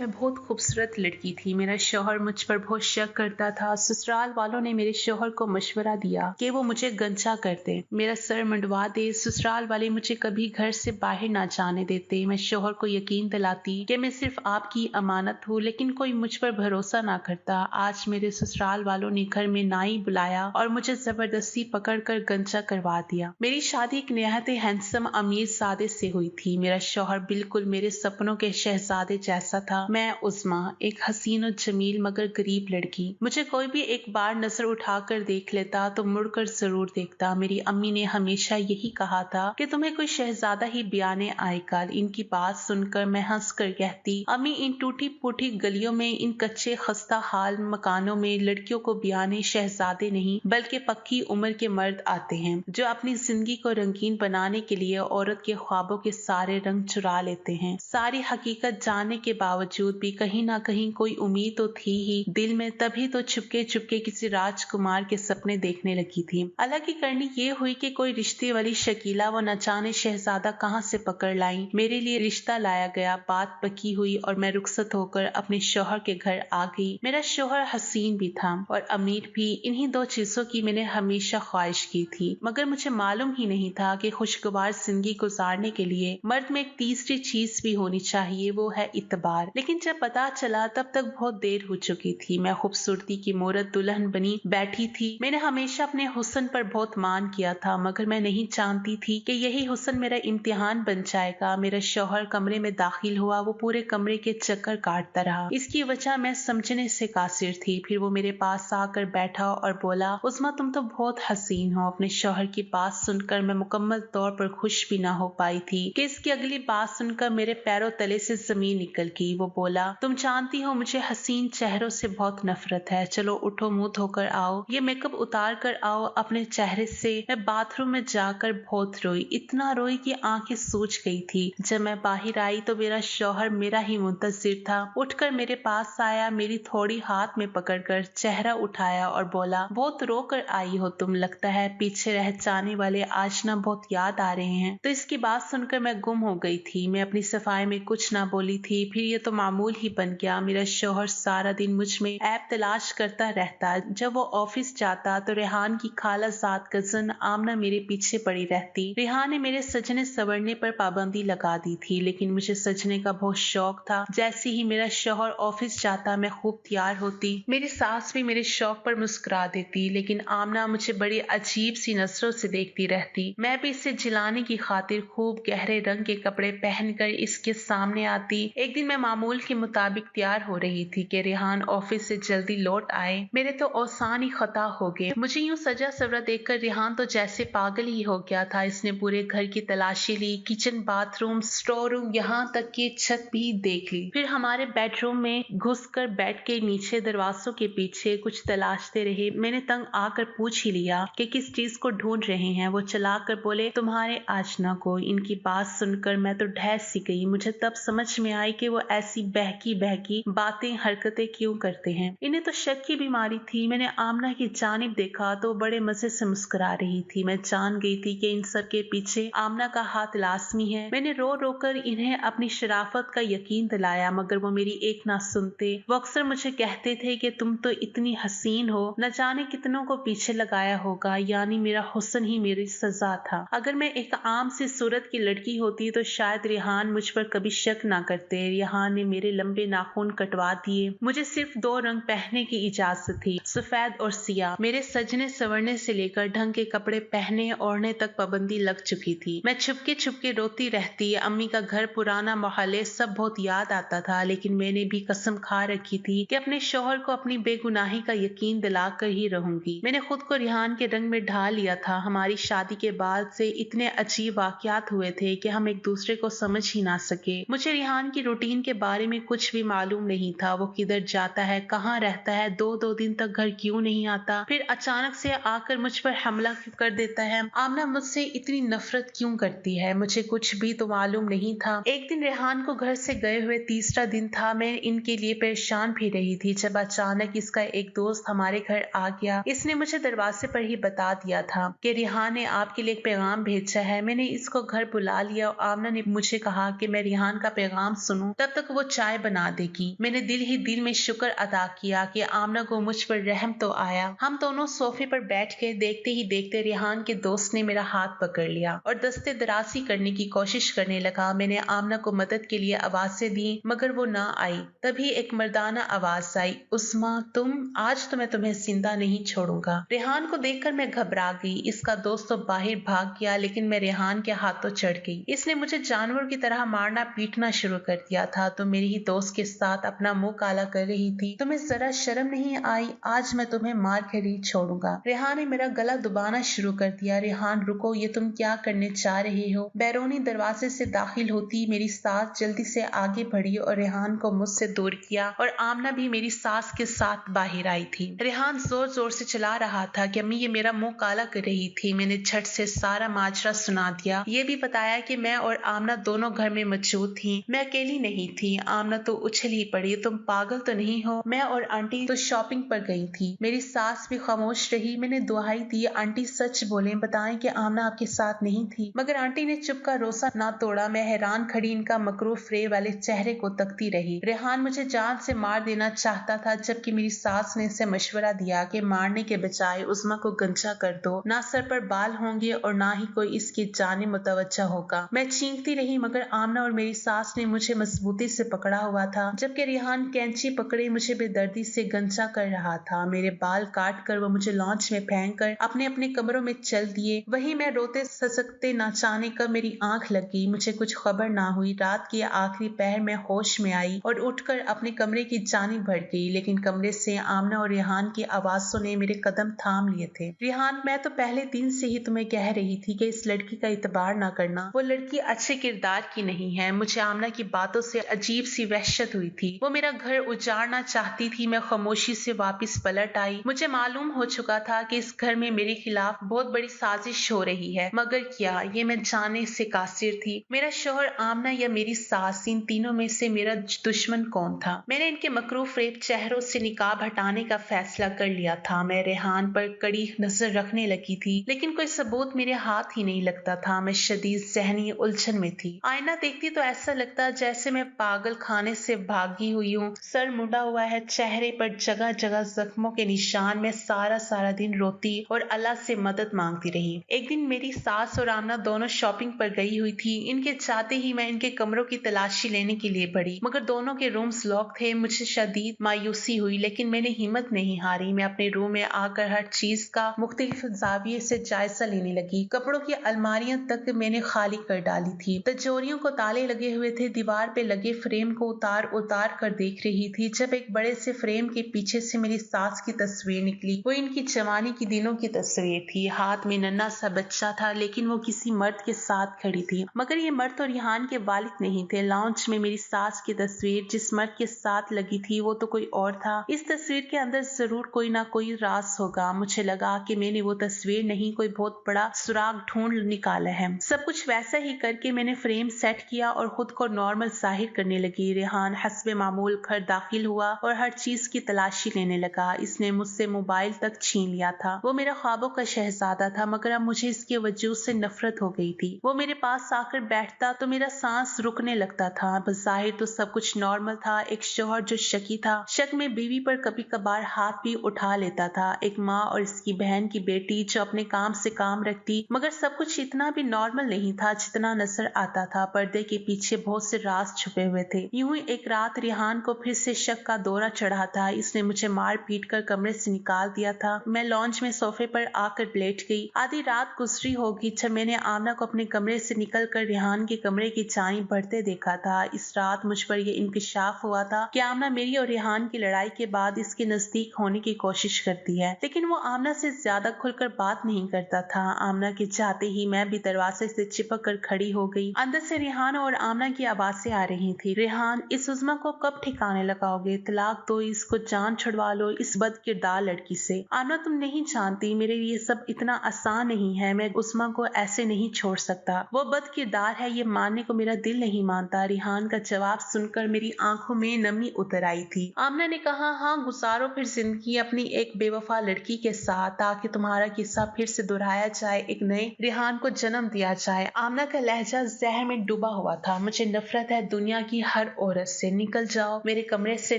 मैं बहुत खूबसूरत लड़की थी। मेरा शौहर मुझ पर बहुत शक करता था। ससुराल वालों ने मेरे शौहर को मशवरा दिया कि वो मुझे गंजा कर दे, मेरा सर मंडवा दे। ससुराल वाले मुझे कभी घर से बाहर ना जाने देते। मैं शौहर को यकीन दिलाती कि मैं सिर्फ आपकी अमानत हूँ, लेकिन कोई मुझ पर भरोसा ना करता। आज मेरे ससुराल वालों ने घर में नाई बुलाया और मुझे जबरदस्ती पकड़कर गंजा करवा दिया। मेरी शादी एक निहायत हैंडसम अमीर सादे से हुई थी। मेरा शौहर बिल्कुल मेरे सपनों के शहजादे जैसा था। मैं उस्मा, एक हसीन और जमील मगर गरीब लड़की। मुझे कोई भी एक बार नजर उठाकर देख लेता तो मुड़कर जरूर देखता। मेरी अम्मी ने हमेशा यही कहा था कि तुम्हें कोई शहजादा ही ब्याने आएगा। इनकी बात सुनकर मैं हंस कर कहती, अम्मी, इन टूटी फूटी गलियों में, इन कच्चे खस्ता हाल मकानों में लड़कियों को ब्याने शहजादे नहीं बल्कि पक्की उम्र के मर्द आते हैं, जो अपनी जिंदगी को रंगीन बनाने के लिए औरत के ख्वाबों के सारे रंग चुरा लेते हैं। सारी हकीकत जानने के बावजूद भी कहीं ना कहीं कोई उम्मीद तो थी ही दिल में। तभी तो चुपके चुपके किसी राजकुमार के सपने देखने लगी थी। अलग ही करनी ये हुई कि कोई रिश्ते वाली शकीला वो न जाने शहजादा कहाँ से पकड़ लाई। मेरे लिए रिश्ता लाया गया, बात पकी हुई और मैं रुखसत होकर अपने शौहर के घर आ गई। मेरा शौहर हसीन भी था और अमीर भी। इन्हीं दो चीजों की मैंने हमेशा ख्वाहिश की थी, मगर मुझे मालूम ही नहीं था कि खुशगवार जिंदगी गुजारने के लिए मर्द में एक तीसरी चीज भी होनी चाहिए, वो है इतबार। लेकिन जब पता चला तब तक बहुत देर हो चुकी थी। मैं खूबसूरती की मूरत दुल्हन बनी बैठी थी। मैंने हमेशा अपने हुस्न पर बहुत मान किया था, मगर मैं नहीं जानती थी कि यही हुस्न मेरा इम्तिहान बन जाएगा। मेरा शौहर कमरे में दाखिल हुआ, वो पूरे कमरे के चक्कर काटता रहा। इसकी वजह मैं समझने से कासिर थी। फिर वो मेरे पास आकर बैठा और बोला, उस्मा, तुम तो बहुत हसीन हो। अपने शौहर की बात सुनकर मैं मुकम्मल तौर पर खुश भी ना हो पाई थी कि इसकी अगली बात सुनकर मेरे पैरों तले से जमीन निकल गई। वो बोला, तुम जानती हो मुझे हसीन चेहरों से बहुत नफरत है। चलो उठो, मुंह धोकर आओ, ये मेकअप उतार कर आओ अपने चेहरे से। मैं बाथरूम में जाकर बहुत रोई, इतना रोई कि आंखें सूज गई थी। जब मैं बाहर आई तो मेरा शौहर मेरा ही मुंतजिर था। उठकर मेरे पास आया, मेरी थोड़ी हाथ में पकड़कर चेहरा उठाया और बोला, बहुत रो कर आई हो तुम, लगता है पीछे रह जाने वाले आज ना बहुत याद आ रहे हैं। तो इसकी बात सुनकर मैं गुम हो गई थी। मैं अपनी सफाई में कुछ ना बोली थी। फिर ये तो मामूल ही बन गया। मेरा शौहर सारा दिन मुझ में ऐब तलाश करता रहता। जब वो ऑफिस जाता तो रेहान की खालाजाद कजन आमना मेरे पीछे पड़ी रहती। रेहान ने मेरे सजने संवरने पर पाबंदी लगा दी थी, लेकिन मुझे सजने का बहुत शौक था। जैसे ही मेरा शौहर ऑफिस जाता मैं खूब तैयार होती। मेरी सास भी मेरे शौक पर मुस्कुरा देती, लेकिन आमना मुझे बड़ी अजीब सी नजरों से देखती रहती। मैं भी इसे जिलाने की खातिर खूब गहरे रंग के कपड़े पहनकर इसके सामने आती। एक दिन मैं मामूल के मुताबिक तैयार हो रही थी कि रेहान ऑफिस से जल्दी लौट आए। मेरे तो औसान ही खता हो गए। मुझे यूं सजा सवरा देखकर रेहान तो जैसे पागल ही हो गया था। इसने पूरे घर की तलाशी ली, किचन, बाथरूम, स्टोर रूम, यहाँ तक कि छत भी देख ली। फिर हमारे बेडरूम में घुसकर बेड के नीचे दरवाजों के पीछे कुछ तलाशते रहे। मैंने तंग आकर पूछ ही लिया कि किस चीज को ढूंढ रहे हैं। वो चला कर बोले, तुम्हारे आशना को। इनकी बात सुनकर मैं तो ढहस सी गई। मुझे तब समझ में आई कि वो ऐसी बहकी बहकी बातें हरकतें क्यों करते हैं। इन्हें तो शक की बीमारी थी। मैंने आमना की जानिब देखा तो बड़े मजे से मुस्कुरा रही थी। मैं जान गई थी कि इन सब के पीछे आमना का हाथ लाजमी है। मैंने रो रो कर इन्हें अपनी शराफत का यकीन दिलाया, मगर वो मेरी एक ना सुनते। वो अक्सर मुझे कहते थे कि तुम तो इतनी हसीन हो, न जाने कितनों को पीछे लगाया होगा। यानी मेरा हुस्न ही मेरी सजा था। अगर मैं एक आम सी सूरत की लड़की होती तो शायद रेहान मुझ पर कभी शक ना करते। रेहान ने मेरे लंबे नाखून कटवा दिए। मुझे सिर्फ 2 रंग पहनने की इजाजत थी, सफेद और सियाह। मेरे सजने संवरने से लेकर ढंग के कपड़े पहने ओढ़ने तक पाबंदी लग चुकी थी। मैं छुपके छुपके रोती रहती। अम्मी का घर, पुराना मोहल्ले सब बहुत याद आता था, लेकिन मैंने भी कसम खा रखी थी कि अपने शौहर को अपनी बेगुनाही का यकीन दिलाकर ही रहूंगी। मैंने खुद को रेहान के रंग में ढाल लिया था। हमारी शादी के बाद से इतने अजीब वाकयात हुए थे कि हम एक दूसरे को समझ ही ना सके। मुझे रेहान की रूटीन के बारे में कुछ भी मालूम नहीं था। वो किधर जाता है, कहाँ रहता है, 2-2 दिन तक घर क्यों नहीं आता, फिर अचानक से आकर मुझ पर हमला क्यों कर देता है, आमना मुझसे इतनी नफरत क्यों करती है, मुझे कुछ भी तो मालूम नहीं था। एक दिन रेहान को घर से गए हुए तीसरा दिन था। मैं इनके लिए परेशान भी रही थी जब अचानक इसका एक दोस्त हमारे घर आ गया। इसने मुझे दरवाजे पर ही बता दिया था कि रेहान ने आपके लिए एक पैगाम भेजा है। मैंने इसको घर बुला लिया और आमना ने मुझे कहा कि मैं रेहान का पैगाम सुनूं। तब तक वो चाय बना देगी। मैंने दिल ही दिल में शुक्र अदा किया कि आमना को मुझ पर रहम तो आया। हम दोनों सोफे पर बैठ के देखते ही देखते रेहान के दोस्त ने मेरा हाथ पकड़ लिया और दस्ते दराजी करने की कोशिश करने लगा। मैंने आमना को मदद के लिए आवाजें दी मगर वो ना आई। तभी एक मर्दाना आवाज आई, उस्मा तुम, आज तो मैं तुम्हें जिंदा नहीं छोड़ूंगा। रेहान को देखकर मैं घबरा गई। इसका दोस्त तो बाहर भाग गया लेकिन मैं रेहान के हाथों चढ़ गई। इसने मुझे जानवर की तरह मारना पीटना शुरू कर दिया था। तो मेरी ही दोस्त के साथ अपना मुंह काला कर रही थी। तुम्हें जरा शर्म नहीं आई? आज मैं तुम्हें मार कर ही छोड़ूंगा। रेहान ने मेरा गला दबाना शुरू कर दिया। रेहान रुको, ये तुम क्या करने चाह रहे हो? बैरूनी दरवाजे से दाखिल होती मेरी सास जल्दी से आगे बढ़ी और रेहान को मुझसे दूर किया और आमना भी मेरी सास के साथ बाहर आई थी। रेहान जोर जोर से चला रहा था कि अम्मी ये मेरा मुंह काला कर रही थी। मैंने झट से सारा माजरा सुना दिया। ये भी बताया कि मैं और आमना दोनों घर में मौजूद थी, मैं अकेली नहीं थी। आमना तो उछल ही पड़ी, तुम पागल तो नहीं हो? मैं और आंटी तो शॉपिंग पर गई थी। मेरी सास भी खामोश रही। मैंने दुहाई दी, आंटी सच बोलें, बताएं कि आमना आपके साथ नहीं थी। मगर आंटी ने चुप का रोसा ना तोड़ा। मैं हैरान खड़ी इनका मकरूफ फ्रेब वाले चेहरे को तकती रही। रेहान मुझे जान से मार देना चाहता था जबकि मेरी सास ने इसे मशवरा दिया कि मारने के बजाय उस्मा को गंजा कर दो, ना सर पर बाल होंगे और ना ही कोई इसकी जाने मुतवज्जा होगा। मैं चीखती रही मगर आमना और मेरी सास ने मुझे मजबूती से पकड़ा हुआ था जबकि रेहान कैंची पकड़े मुझे बेदर्दी से गंजा कर रहा था। मेरे बाल काट कर वो मुझे लॉन्च में फेंक कर अपने अपने कमरों में चल दिए। वहीं मैं रोते ससकते नाचाने का मेरी आंख लगी। मुझे कुछ खबर ना हुई। रात की आखिरी पहर में होश में आई और उठकर अपने कमरे की जानिब बढ़ गई लेकिन कमरे से आमना और रेहान की आवाजों ने मेरे कदम थाम लिए थे। रेहान, मैं तो पहले दिन से ही तुम्हें कह रही थी कि इस लड़की का इतबार ना करना। वो लड़की अच्छे किरदार की नहीं है। मुझे आमना की बातों से अजीब सी वहशत हुई थी। वो मेरा घर उजाड़ना चाहती थी। मैं खामोशी से वापस पलट आई। मुझे मालूम हो चुका था कि इस घर में मेरे खिलाफ बहुत बड़ी साजिश हो रही है, मगर क्या ये मैं जाने से कासिर थी? मेरा शौहर, आमना या मेरी सास, इन तीनों में से मेरा दुश्मन कौन था? मैंने इनके मकरूफ रेब चेहरों से निकाब हटाने का फैसला कर लिया था। मैं रेहान पर कड़ी नजर रखने लगी थी लेकिन कोई सबूत मेरे हाथ ही नहीं लगता था। मैं शदीद ज़हनी उलझन में थी। आईना देखती तो ऐसा लगता जैसे मैं पागल खाने से भागी हुई हूँ। सर मुड़ा हुआ है, चेहरे पर जगह जगह जख्मों के निशान। मैं सारा दिन रोती और अल्लाह से मदद मांगती रही। एक दिन मेरी सास और आमना दोनों शॉपिंग पर गई हुई थी। इनके चाहते ही मैं इनके कमरों की तलाशी लेने के लिए बढ़ी मगर दोनों के रूम्स लॉक थे। मुझे शदीद मायूसी हुई लेकिन मैंने हिम्मत नहीं हारी। मैं अपने रूम में आकर हर चीज का मुख्तलिफ जाविये से जायजा लेने लगी। कपड़ों की अलमारियां तक मैंने खाली कर डाली थी। तिजोरियों को ताले लगे हुए थे। दीवार पे लगे फ्रेम को उतार उतार कर देख रही थी जब एक बड़े से फ्रेम के पीछे से मेरी सास की तस्वीर निकली। वो इनकी जवानी के दिनों की तस्वीर थी। हाथ में नन्हा सा बच्चा था लेकिन वो किसी मर्द के साथ खड़ी थी मगर ये मर्द तो रेहान के वालिद नहीं थे। लाउंज में मेरी सास की तस्वीर जिस मर्द के साथ लगी थी वो तो कोई और था। इस तस्वीर के अंदर जरूर कोई ना कोई राज होगा। मुझे लगा कि मैंने वो तस्वीर नहीं कोई बहुत बड़ा सुराग ढूंढ निकाला है। सब कुछ वैसा ही करके मैंने फ्रेम सेट किया और खुद को नॉर्मल जाहिर करने लगी। रेहान हस्बे मामूल घर दाखिल हुआ और हर चीज की तलाशी लेने लगा। इसने मुझसे मोबाइल तक छीन लिया था। वो मेरा ख्वाबों का शहजादा था मगर अब मुझे इसके वजूद से नफरत हो गई थी। वो मेरे पास आकर बैठता तो मेरा सांस रुकने लगता था। बज़ाहिर तो सब कुछ नॉर्मल था। एक शौहर जो शकी था, शक में बीवी पर कभी कभार हाथ भी उठा लेता था। एक माँ और इसकी बहन की बेटी जो अपने काम से काम रखती मगर सब कुछ इतना भी नॉर्मल नहीं था जितना नजर आता था। पर्दे के पीछे बहुत से राज छुपे हुए थे। यूं ही एक रात रेहान को फिर से शक का दौरा चढ़ा था। इसने मुझे मार पीट कर कमरे से निकाल दिया था। मैं लॉन्च में सोफे पर आकर लेट गई। आधी रात गुजरी होगी जब मैंने आमना को अपने कमरे से निकलकर रेहान के कमरे की जानिब बढ़ते देखा था। इस रात मुझ पर यह इंकशाफ हुआ था कि आमना मेरी और रेहान की लड़ाई के बाद इसके नजदीक होने की कोशिश करती है लेकिन वो आमना से ज्यादा खुलकर बात नहीं करता था। आमना के चाहते ही मैं भी दरवाजे से चिपक कर खड़ी हो गई। अंदर से रेहान और आमना की आवाजें आ रही थी। रेहान, इस उज़्मा को कब ठिकाने लगाओगे? तलाक दो, इसको जान छुड़वा लो इस बद किरदार लड़की से। आमना, तुम नहीं जानती मेरे लिए सब इतना आसान नहीं है। मैं उज़्मा को ऐसे नहीं छोड़ सकता। वो बद किरदार है, ये मानने को मेरा दिल नहीं मानता। रेहान का जवाब सुनकर मेरी आंखों में नमी उतर आई थी। आमना ने कहा, हाँ गुजारो फिर जिंदगी अपनी एक बेवफा लड़की के साथ ताकि तुम्हारा किस्सा फिर से दोहराया जाए, एक नए रेहान को जन्म दिया जाए। आमना का लहजा जहर में डूबा हुआ था। मुझे नफरत है दुनिया की हर हर औरत से, निकल जाओ मेरे कमरे से,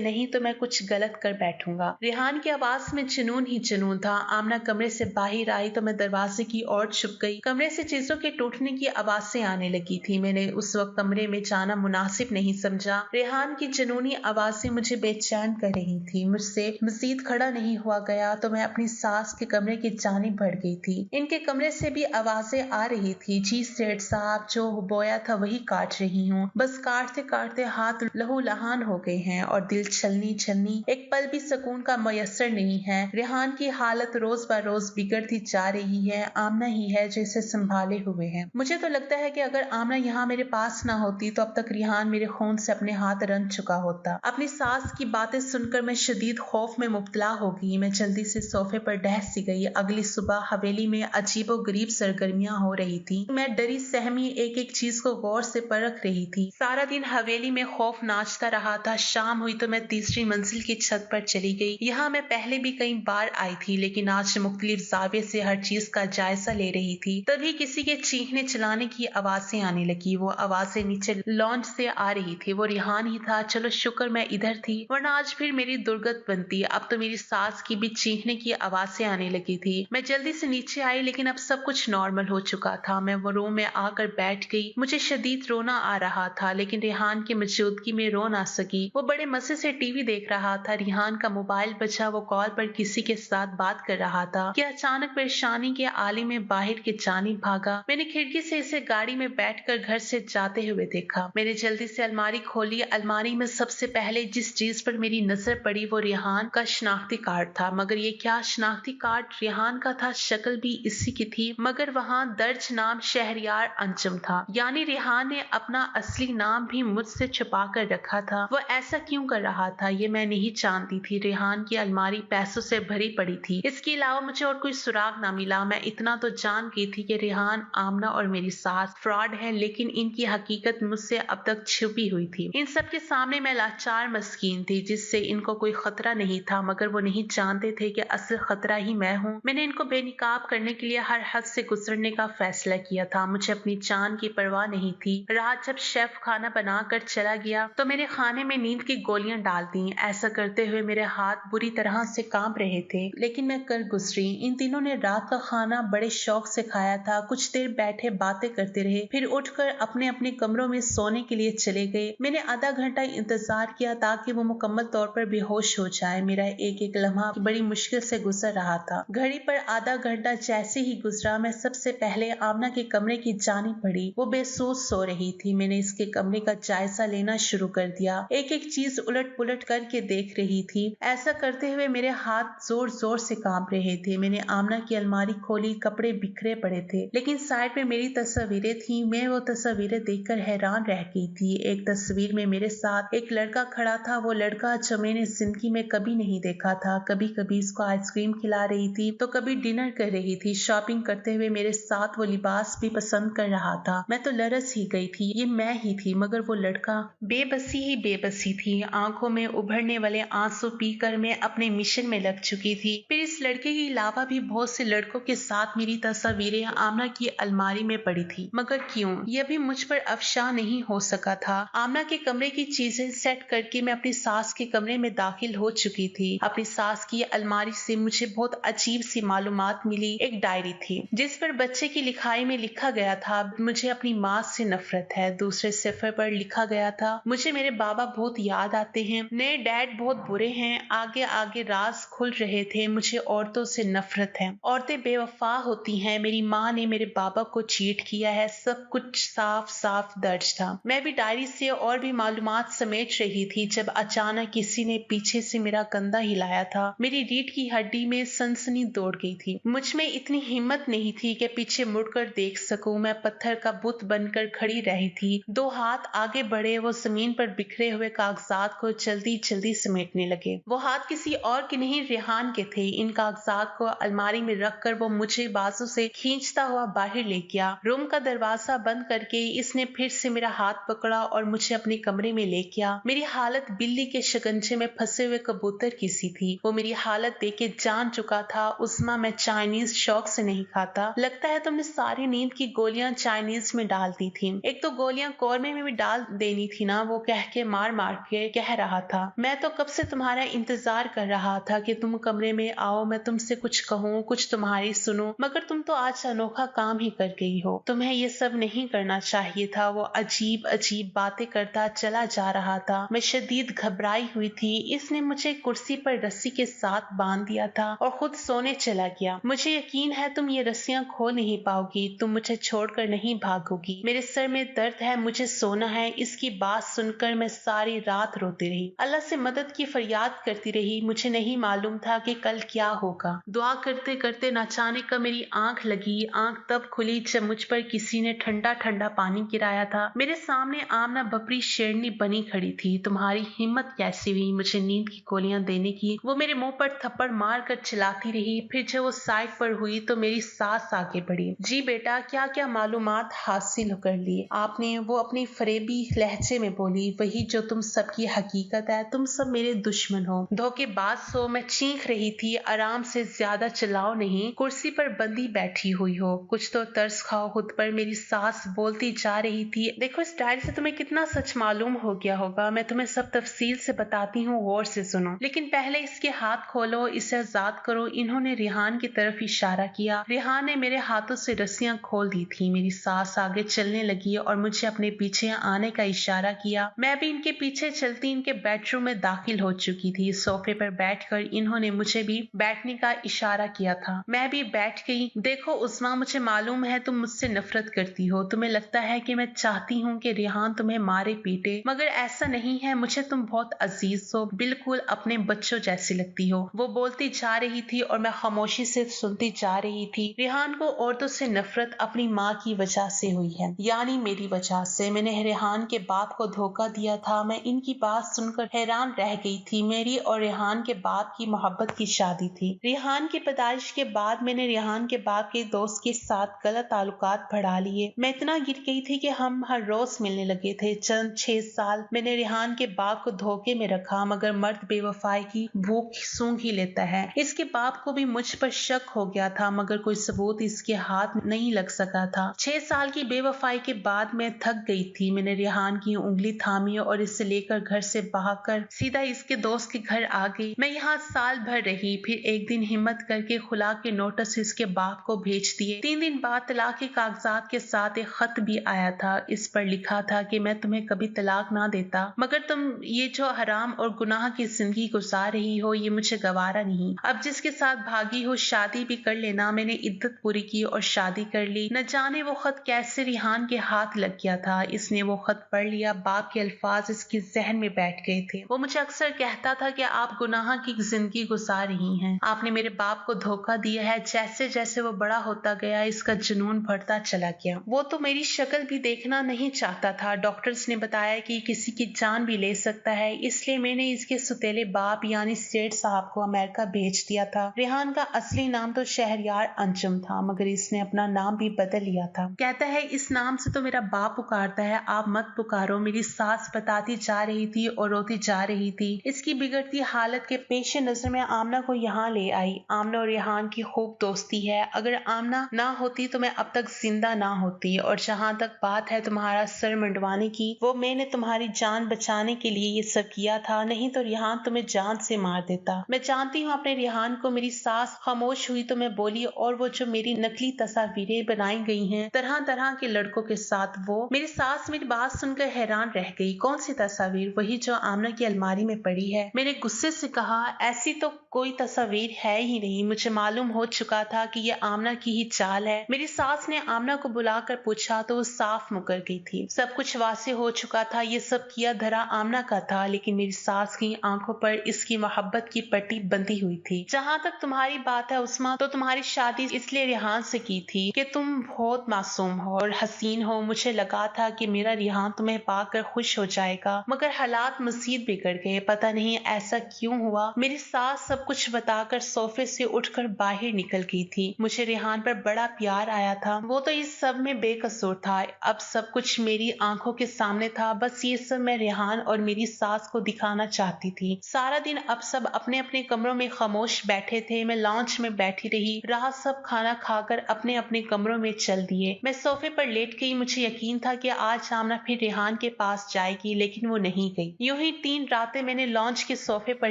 नहीं तो मैं कुछ गलत कर बैठूंगा। रेहान की आवाज में जुनून ही जुनून था। आमना कमरे से बाहर आई तो मैं दरवाजे की ओर छुप गई। कमरे से चीजों के टूटने की आवाजें आने लगी थी। मैंने उस वक्त कमरे में जाना मुनासिब नहीं समझा। रेहान की जुनूनी आवाजें मुझे बेचैन कर रही थी। मुझसे मजीद खड़ा नहीं हुआ गया तो मैं अपनी सास के कमरे की जानिब बढ़ गई थी। इनके कमरे से भी आवाजें आ रही थी। जी सेठ साहब, जो बोया था वही काट रही हूँ। बस काटते काटते हाथ लहू लहान हो गए हैं और दिल छलनी छलनी, एक पल भी सुकून का मयसर नहीं है। रेहान की हालत रोज ब रोज बिगड़ती जा रही है। आमना ही है जो इसे संभाले हुए है। मुझे तो लगता है कि अगर आमना यहाँ मेरे पास ना होती तो अब तक रेहान मेरे खून से अपने हाथ रंग चुका होता। अपनी सास की बातें सुनकर मैं शदीद खौफ में मुब्तला हो गई। मैं जल्दी से सोफे पर डहस सी गई। अगली सुबह हवेली में अजीबो गरीब सरगर्मियां हो रही थी। मैं डरी सहमी एक एक चीज को गौर से परख रही थी। सारा दिन हवेली में खौफ नाचता रहा था। शाम हुई तो मैं तीसरी मंजिल की छत पर चली गई। यहाँ मैं पहले भी कई बार आई थी, लेकिन आज मुख्तलिफ जाविये से हर चीज का जायजा ले रही थी। तभी किसी के चीखने चलाने की आवाजें आने लगी। वो आवाजें नीचे लॉन्च से आ रही थी। वो रेहान ही था। चलो शुक्र मैं इधर थी, वरना आज फिर मेरी दुर्गत बनती। अब तो मेरी सास की भी चीखने की आवाजें आने लगी थी। मैं जल्दी से नीचे आई, लेकिन अब सब कुछ नॉर्मल हो चुका था। मैं वो रूम में आकर बैठ गई। मुझे शदीद रोना आ रहा था, लेकिन रेहान की मौजूदगी में रो ना सकी। वो बड़े मजे से टीवी देख रहा था। रेहान का मोबाइल बचा। वो कॉल पर किसी के साथ बात कर रहा था कि अचानक परेशानी के आले में बाहर की जानिब भागा। मैंने खिड़की से इसे गाड़ी में बैठकर घर से जाते हुए देखा। मैंने जल्दी से अलमारी खोली। अलमारी में सबसे पहले जिस चीज पर मेरी नजर पड़ी वो रेहान का शनाख्ती कार्ड था। मगर ये क्या, शनाख्ती कार्ड रेहान का था, शक्ल भी इसी की थी, मगर वहाँ दर्ज नाम शहरयार अंजुम था। यानी रेहान ने अपना असली नाम भी मुझसे छुपा कर रखा था। वो ऐसा क्यों कर रहा था ये मैं नहीं जानती थी। रेहान की अलमारी पैसों से भरी पड़ी थी। इसके अलावा मुझे और कोई सुराग ना मिला। मैं इतना तो जान गई थी कि रेहान, आमना और मेरी सास फ्रॉड है, लेकिन इनकी हकीकत मुझसे अब तक छुपी हुई थी। इन सब के सामने मैं लाचार मस्कीन थी, जिससे इनको कोई खतरा नहीं था, मगर वो नहीं जानते थे कि असल खतरा ही मैं हूँ। मैंने इनको बेनिकाब करने के लिए हर हद से गुजरने का फैसला किया था। मुझे अपनी जान की परवाह नहीं थी। रात जब शेफ खाना बना कर चला गया तो मेरे खाने में नींद की गोलियां डाल दी। ऐसा करते हुए मेरे हाथ बुरी तरह से कांप रहे थे, लेकिन मैं कर गुजरी। इन तीनों ने रात का खाना बड़े शौक से खाया था। कुछ देर बैठे बातें करते रहे, फिर उठकर अपने अपने कमरों में सोने के लिए चले गए। मैंने आधा घंटा इंतजार किया ताकि वो मुकम्मल तौर पर बेहोश हो जाए। मेरा एक एक लम्हा बड़ी मुश्किल से गुजर रहा था। घड़ी पर आधा घंटा जैसे ही गुजरा, मैं सबसे पहले आमना के कमरे की जानिब बढ़ी। वो बेसोस सो रही थी। मैंने इसके कमरे का जायजा लेना शुरू कर दिया। एक एक चीज उलट पुलट करके देख रही थी। ऐसा करते हुए मेरे हाथ जोर जोर से कांप रहे थे। मैंने आमना की अलमारी खोली। कपड़े बिखरे पड़े थे, लेकिन साइड में मेरी तस्वीरें थी। मैं वो तस्वीरें देखकर हैरान रह गई थी। एक तस्वीर में मेरे साथ एक लड़का खड़ा था। वो लड़का जो मैंने जिंदगी में कभी नहीं देखा था। कभी कभी इसको आइसक्रीम खिला रही थी तो कभी डिनर कर रही थी। शॉपिंग करते हुए मेरे साथ वो लिबास भी पसंद कर रहा था। मैं तो लरस ही गई थी। ये मैं ही थी, मगर वो लड़का। बेबसी ही बेबसी थी। आंखों में उभरने वाले आंसू पीकर मैं अपने मिशन में लग चुकी थी। फिर इस लड़के के अलावा भी बहुत से लड़कों के साथ मेरी तस्वीरें आमना की अलमारी में पड़ी थी। मगर क्यों, यह भी मुझ पर अफशा नहीं हो सका था। आमना के कमरे की चीजें सेट करके मैं अपनी सास के कमरे में दाखिल हो चुकी थी। अपनी सास की अलमारी से मुझे बहुत अजीब सी मालूमात मिली। एक डायरी थी जिस पर बच्चे की लिखाई में लिखा गया था, मुझे अपनी माँ से नफरत है। दूसरे सफर पर लिखा गया था, मुझे मेरे बाबा बहुत याद आते हैं। नए डैड बहुत बुरे हैं। आगे आगे राज खुल रहे थे। मुझे औरतों से नफरत है। औरतें बेवफा होती हैं। मेरी माँ ने मेरे बाबा को चीट किया है। सब कुछ साफ साफ दर्ज था। मैं भी डायरी से और भी मालूमात समेट रही थी जब अचानक किसी ने पीछे से मेरा कंधा हिलाया था। मेरी रीढ़ की हड्डी में सनसनी दौड़ गई थी। मुझ में इतनी हिम्मत नहीं थी कि पीछे मुड़कर देख सकूं। मैं पत्थर का बुत बनकर खड़ी रही थी। दो हाथ आगे बढ़े। वो जमीन पर बिखरे हुए कागजात को जल्दी जल्दी समेटने लगे। वो हाथ किसी और के नहीं, रेहान के थे। इन कागजात को अलमारी में रखकर वो मुझे बाजू से खींचता हुआ बाहर ले गया। रूम का दरवाजा बंद करके इसने फिर से मेरा हाथ पकड़ा और मुझे अपने कमरे में ले गया। मेरी हालत बिल्ली के शिकंजे में फंसे हुए कबूतर की सी थी। वो मेरी हालत देख के जान चुका था, उस्मा मैं चाइनीज शौक से नहीं खाता। लगता है तुमने सारी नींद की गोलियां चाइनीज में डाल दी थी। एक तो गोलियां कौरमे में भी डाल देनी थी ना, वो कह के मार मार के कह रहा था, मैं तो कब से तुम्हारा इंतजार कर रहा था कि तुम कमरे में आओ, मैं तुमसे कुछ कहूँ, कुछ तुम्हारी सुनो, मगर तुम तो आज अनोखा काम ही कर गई हो। तुम्हें ये सब नहीं करना चाहिए था। वो अजीब अजीब बातें करता चला जा रहा था। मैं शदीद घबराई हुई थी। इसने मुझे कुर्सी पर रस्सी के साथ बांध दिया था और खुद सोने चला गया। मुझे यकीन है तुम ये रस्सियां खोल नहीं पाओगी, तुम मुझे छोड़कर नहीं भागोगी। मेरे सर में दर्द है, मुझे सोना है। इसकी बात सुनकर मैं सारी रात रोती रही, अल्लाह से मदद की फरियाद करती रही। मुझे नहीं मालूम था कि कल क्या होगा। दुआ करते करते अचानक का मेरी आंख लगी। आंख तब खुली जब मुझ पर किसी ने ठंडा ठंडा पानी गिराया था। मेरे सामने आमना बपरी शेरनी बनी खड़ी थी। तुम्हारी हिम्मत कैसी हुई मुझे नींद की गोलियां देने की? वो मेरे मुंह पर थप्पड़ मार कर चिल्लाती रही। फिर जब वो साइड पर हुई तो मेरी सांस आगे बढ़ी। जी बेटा, क्या क्या मालूमात हासिल कर ली आपने? वो अपनी फरेबी लहजे में बोली। वही जो तुम सबकी हकीकत है, तुम सब मेरे दुश्मन हो, धोखेबाज हो। मैं चीख रही थी, आराम से, ज्यादा चिल्लाओ नहीं, कुर्सी पर बंदी बैठी हुई हो, कुछ तो तरस खाओ खुद पर। मेरी सास बोलती जा रही थी, देखो इस डायरी से तुम्हें कितना सच मालूम हो गया होगा। मैं तुम्हें सब तफसील से बताती हूँ, गौर से सुनो। लेकिन पहले इसके हाथ खोलो, इसे आजाद करो। इन्होंने रिहान की तरफ इशारा किया। रिहान ने मेरे हाथों से रस्सियां खोल दी थी। मेरी सास आगे चलने लगी और मुझे अपने पीछे आने का इशारा किया। मैं भी इनके पीछे चलती इनके बेडरूम में दाखिल हो चुकी थी। सोफे पर बैठकर इन्होंने मुझे भी बैठने का इशारा किया था। मैं भी बैठ गई। देखो उस्मा, मुझे मालूम है तुम मुझसे नफरत करती हो। तुम्हें लगता है कि मैं चाहती हूँ कि रिहान तुम्हें मारे पीटे, मगर ऐसा नहीं है। मुझे तुम बहुत अजीज हो, बिल्कुल अपने बच्चों जैसी लगती हो। वो बोलती जा रही थी और मैं खामोशी से सुनती जा रही थी। रिहान को औरतों से नफरत अपनी माँ की वजह से हुई है, यानी मेरी वजह से। मैंने रिहान के बाप को धोखा दिया था। मैं इनकी बात सुनकर हैरान रह गई थी। मेरी और रिहान के बाप की मोहब्बत की शादी थी। रिहान की पैदाइश के बाद मैंने रिहान के बाप के दोस्त के साथ गलत ताल्लुकात बढ़ा लिए। मैं इतना गिर गई थी कि हम हर रोज मिलने लगे थे। चंद 6 साल मैंने रिहान के बाप को धोखे में रखा, मगर मर्द बेवफाई की भूख सूंघ ही लेता है। इसके बाप को भी मुझ पर शक हो गया था, मगर कोई सबूत इसके हाथ नहीं लग सका था। 6 साल की बेवफाई के बाद मैं थक गई थी। मैंने रिहान की उंगली थामी और इसे लेकर घर से भागकर सीधा इसके दोस्त के घर आ गई। मैं यहाँ साल भर रही। फिर एक दिन हिम्मत करके खुला के नोटिस इसके बाप को भेज दिए। 3 दिन बाद तलाक के कागजात के साथ एक खत भी आया था। इस पर लिखा था कि मैं तुम्हें कभी तलाक ना देता, मगर तुम ये जो हराम और गुनाह की जिंदगी गुजार रही हो, ये मुझे गवारा नहीं। अब जिसके साथ भागी हो शादी भी कर लेना। मैंने इद्दत पूरी की और शादी कर ली। न जाने वो खत कैसे रिहान के हाथ लग गया था। इसने वो खत पढ़ लिया। बाप के अल्फाज इसके जहन में बैठ गए थे। वो मुझे अक्सर कहता था कि आप गुनाह की जिंदगी गुजार रही हैं, आपने मेरे बाप को धोखा दिया है। जैसे जैसे वो बड़ा होता गया, इसका जुनून बढ़ता चला गया। वो तो मेरी शक्ल भी देखना नहीं चाहता था। डॉक्टर्स ने बताया कि किसी की जान भी ले सकता है, इसलिए मैंने इसके सुतेले बाप यानी सेठ साहब को अमेरिका भेज दिया था। रिहान का असली नाम तो शहरयार अंजुम था, मगर इसने अपना नाम भी बदल लिया था। कहता है इस नाम से तो मेरा बाप पुकारता है, आप मत पुकारो। मेरी सास बताती जा रही थी और रोती जा रही थी। इसकी बिगड़ती हालत के पेश नजर में आमना को यहाँ ले आई। आमना और रिहान की खूब दोस्ती है। अगर आमना ना होती तो मैं अब तक जिंदा ना होती। और जहाँ तक बात है तुम्हारा सर मंडवाने की, वो मैंने तुम्हारी जान बचाने के लिए ये सब किया था, नहीं तो रिहान तुम्हें जान से मार देता। मैं जानती हूँ अपने रिहान को। मेरी सास खामोश हुई तो मैं बोली, और वो जो मेरी नकली तस्वीरें बनाई गई हैं तरह तरह के लड़कों के साथ, वो। मेरी सास मेरी बात सुनकर हैरान रह गई। कौन सी तस्वीर? वही जो आमना की अलमारी में पड़ी है। मैंने गुस्से से कहा, ऐसी तो कोई तस्वीर है ही नहीं। मुझे मालूम हो चुका था कि ये आमना की ही चाल है। मेरी सास ने आमना को बुलाकर पूछा तो वो साफ मुकर गई थी। सब कुछ वासे हो चुका था। ये सब किया धरा आमना का था, लेकिन मेरी सास की आंखों पर इसकी मोहब्बत की पट्टी बंधी हुई थी। जहाँ तक तुम्हारी बात है उस्मा, तो तुम्हारी शादी इसलिए रिहान से की थी कि तुम बहुत मासूम हो और हसीन हो। मुझे लगा था कि मेरा रिहान तुम्हें पाकर खुश हो जाएगा, मगर हालात मजीद बिगड़ गए। पता नहीं ऐसा क्यों हुआ। मेरी सास सब कुछ बताकर सोफे से उठकर बाहर निकल गई थी। मुझे रिहान पर बड़ा प्यार आया था। वो तो इस सब में बेकसूर था। अब सब कुछ मेरी आंखों के सामने था। बस ये सब मैं रिहान और मेरी सास को दिखाना चाहती थी। सारा दिन अब सब अपने अपने कमरों में खामोश बैठे थे। मैं लॉन्च में बैठी रही। रात सब खाना खाकर अपने अपने कमरों में चल दिए। मैं सोफे पर लेट गई। मुझे यकीन था कि आज आमना फिर रिहान के पास जाएगी, लेकिन वो नहीं गई। यूं ही 3 रातें मैंने लॉन्च के सोफे पर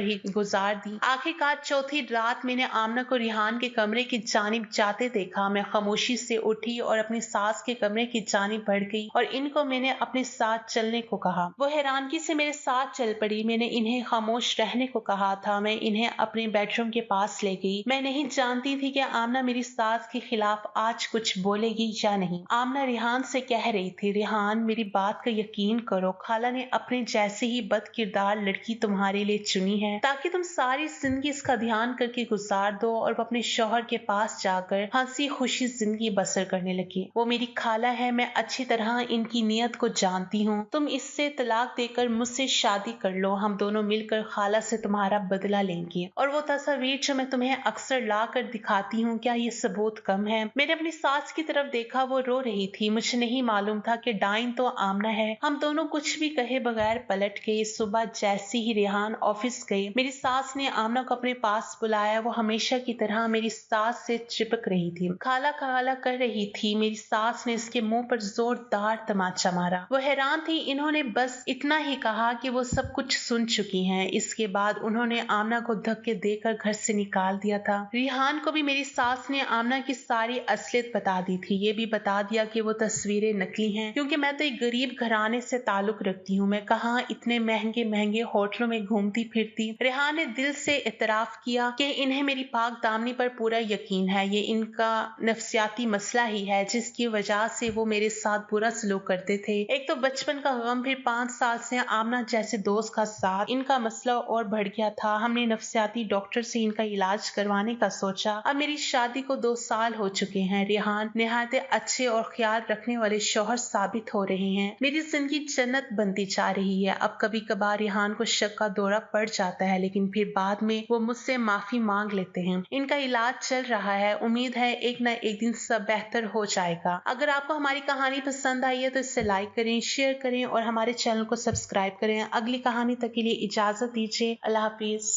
ही गुजार दी। आखिरकार चौथी रात मैंने आमना को रिहान के कमरे की जानिब जाते देखा। मैं खामोशी से उठी और अपनी सास के कमरे की जानिब बढ़ गई और इनको मैंने अपने साथ चलने को कहा। वो हैरानगी से मेरे साथ चल पड़ी। मैंने इन्हें खामोश रहने को कहा था। मैं इन्हें अपने बेडरूम के पास ले गई। मैं नहीं जानती थी कि आमना मेरी सास के खिलाफ आज कुछ बोलेगी या नहीं। आमना रिहान से कह रही थी, रिहान मेरी बात का यकीन करो, खाला ने अपने जैसे ही बद किरदार लड़की तुम्हारे लिए चुनी है ताकि तुम सारी जिंदगी इसका ध्यान करके गुजार दो और वो अपने शौहर के पास जाकर हंसी खुशी जिंदगी बसर करने लगी। वो मेरी खाला है, मैं अच्छी तरह इनकी नीयत को जानती हूँ। तुम इससे तलाक देकर मुझसे शादी कर लो, हम दोनों मिलकर खाला से तुम्हारा बदला लेंगे। और वो तस्वीर जो मैं तुम्हें अक्सर ला कर दिखाती हूँ, क्या ये सबूत कम है? मैंने अपनी सास की तरफ देखा, वो रो रही थी। मुझे नहीं मालूम था कि डाइन तो आमना है। हम दोनों कुछ भी कहे बगैर पलट गए। सुबह जैसे ही रेहान ऑफिस गए, मेरी सास ने आमना को अपने पास बुलाया। वो हमेशा की तरह मेरी सास से चिपक रही थी, खाला खाला कर रही थी। मेरी सास ने इसके मुंह पर जोरदार तमाचा मारा। वो हैरान थी। इन्होंने बस इतना ही कहा कि वो सब कुछ सुन चुकी हैं। इसके बाद उन्होंने आमना को धक्के देकर घर से निकाल दिया था। रिहान को भी मेरी सास ने आमना की सारी असलियत बता दी थी। ये भी बता दिया कि वो तस्वीरें नकली हैं, क्योंकि मैं तो एक गरीब घराने से ताल्लुक रखती हूँ। मैं कहाँ इतने महंगे महंगे होटलों में घूमती फिरती। रेहान ने दिल से इतराफ किया कि इन्हें मेरी पाक दामनी पर पूरा यकीन है। ये इनका नफ्सियाती मसला ही है जिसकी वजह से वो मेरे साथ बुरा सलूक करते थे। एक तो बचपन का गम, फिर 5 साल से आमना जैसे दोस्त का साथ। इनका मसला और बढ़ गया था। हमने नफ्सियाती डॉक्टर से इनका इलाज करवाने का सोचा। अब मेरी शादी को 2 साल हो चुके हैं। रेहान निहायत अच्छे और ख्याल रखने वाले शौहर साबित हो रहे हैं। मेरी जिंदगी जन्नत बनती जा रही है। अब कभी कभार रेहान को शक का दौरा पड़ जाता है, लेकिन फिर बाद में वो मुझसे माफी मांग लेते हैं। इनका इलाज चल रहा है। उम्मीद है एक न एक दिन सब बेहतर हो जाएगा। अगर आपको हमारी कहानी पसंद आई है तो इसे लाइक करें, शेयर करें और हमारे चैनल को सब्सक्राइब करें। अगली कहानी तक के लिए इजाजत दीजिए। अल्लाह हाफिज।